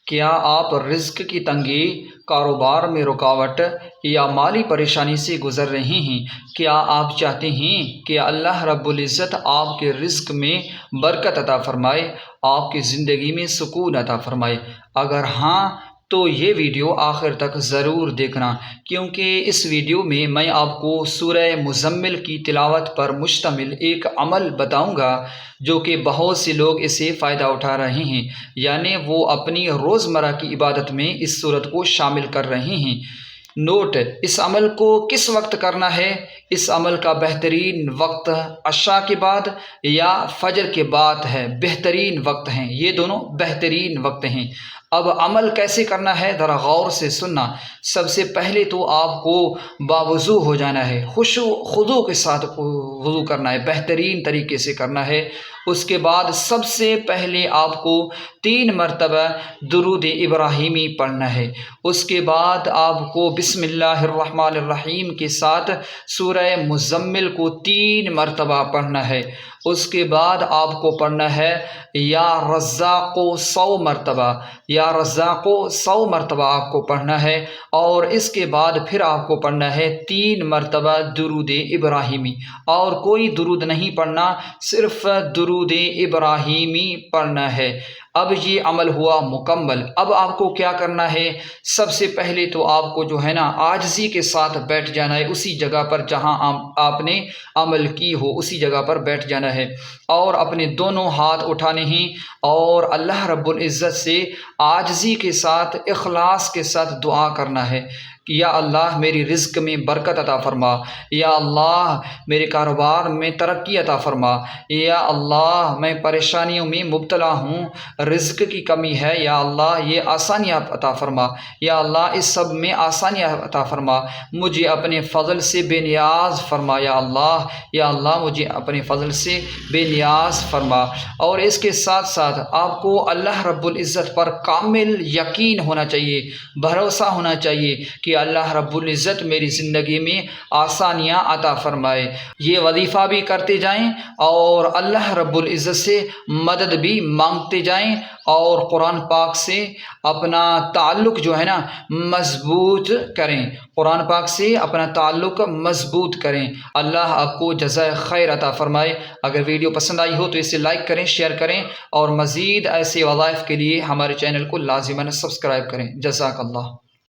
کیا آپ رزق کی تنگی، کاروبار میں رکاوٹ یا مالی پریشانی سے گزر رہے ہیں؟ کیا آپ چاہتے ہیں کہ اللہ رب العزت آپ کے رزق میں برکت عطا فرمائے، آپ کی زندگی میں سکون عطا فرمائے؟ اگر ہاں تو یہ ویڈیو آخر تک ضرور دیکھنا، کیونکہ اس ویڈیو میں میں آپ کو سورہ مزمل کی تلاوت پر مشتمل ایک عمل بتاؤں گا جو کہ بہت سے لوگ اسے فائدہ اٹھا رہے ہیں، یعنی وہ اپنی روزمرہ کی عبادت میں اس صورت کو شامل کر رہے ہیں۔ نوٹ: اس عمل کو کس وقت کرنا ہے؟ اس عمل کا بہترین وقت عشاء کے بعد یا فجر کے بعد ہے۔ بہترین وقت ہیں، یہ دونوں بہترین وقت ہیں۔ اب عمل کیسے کرنا ہے، ذرا غور سے سننا۔ سب سے پہلے تو آپ کو باوضو ہو جانا ہے، خشوع خضوع کے ساتھ وضو کرنا ہے، بہترین طریقے سے کرنا ہے۔ اس کے بعد سب سے پہلے آپ کو 3 مرتبہ درود ابراہیمی پڑھنا ہے۔ اس کے بعد آپ کو بسم اللہ الرحمن الرحیم کے ساتھ سورہ مزمل کو 3 مرتبہ پڑھنا ہے۔ اس کے بعد آپ کو پڑھنا ہے یا رزاق 100 مرتبہ، یا رزاق 100 مرتبہ آپ کو پڑھنا ہے۔ اور اس کے بعد پھر آپ کو پڑھنا ہے 3 مرتبہ درود ابراہیمی، اور کوئی درود نہیں پڑھنا، صرف درود ابراہیمی پڑھنا ہے۔ اب یہ عمل ہوا مکمل۔ اب آپ کو کیا کرنا ہے؟ سب سے پہلے تو آپ کو جو ہے نا عاجزی کے ساتھ بیٹھ جانا ہے، اسی جگہ پر جہاں آپ نے عمل کی ہو، اسی جگہ پر بیٹھ جانا ہے، اور اپنے دونوں ہاتھ اٹھانے ہیں اور اللہ رب العزت سے عاجزی کے ساتھ، اخلاص کے ساتھ دعا کرنا ہے کہ یا اللہ میری رزق میں برکت عطا فرما، یا اللہ میرے کاروبار میں ترقی عطا فرما، یا اللہ میں پریشانیوں میں مبتلا ہوں، رزق کی کمی ہے، یا اللہ یہ آسانیاں عطا فرما، یا اللہ اس سب میں آسانیاں عطا فرما، مجھے اپنے فضل سے بے نیاز فرما، یا اللہ مجھے اپنے فضل سے بے نیاز فرما۔ اور اس کے ساتھ ساتھ آپ کو اللہ رب العزت پر کامل یقین ہونا چاہیے، بھروسہ ہونا چاہیے کہ اللہ رب العزت میری زندگی میں آسانیاں عطا فرمائے۔ یہ وظیفہ بھی کرتے جائیں اور اللہ رب العزت سے مدد بھی مانگتے جائیں، اور قرآن پاک سے اپنا تعلق جو ہے نا مضبوط کریں، قرآن پاک سے اپنا تعلق مضبوط کریں۔ اللہ آپ کو جزائے خیر عطا فرمائے۔ اگر ویڈیو پسند آئی ہو تو اسے لائک کریں، شیئر کریں، اور مزید ایسے وظائف کے لیے ہمارے چینل کو لازماً سبسکرائب کریں۔ جزاک اللہ۔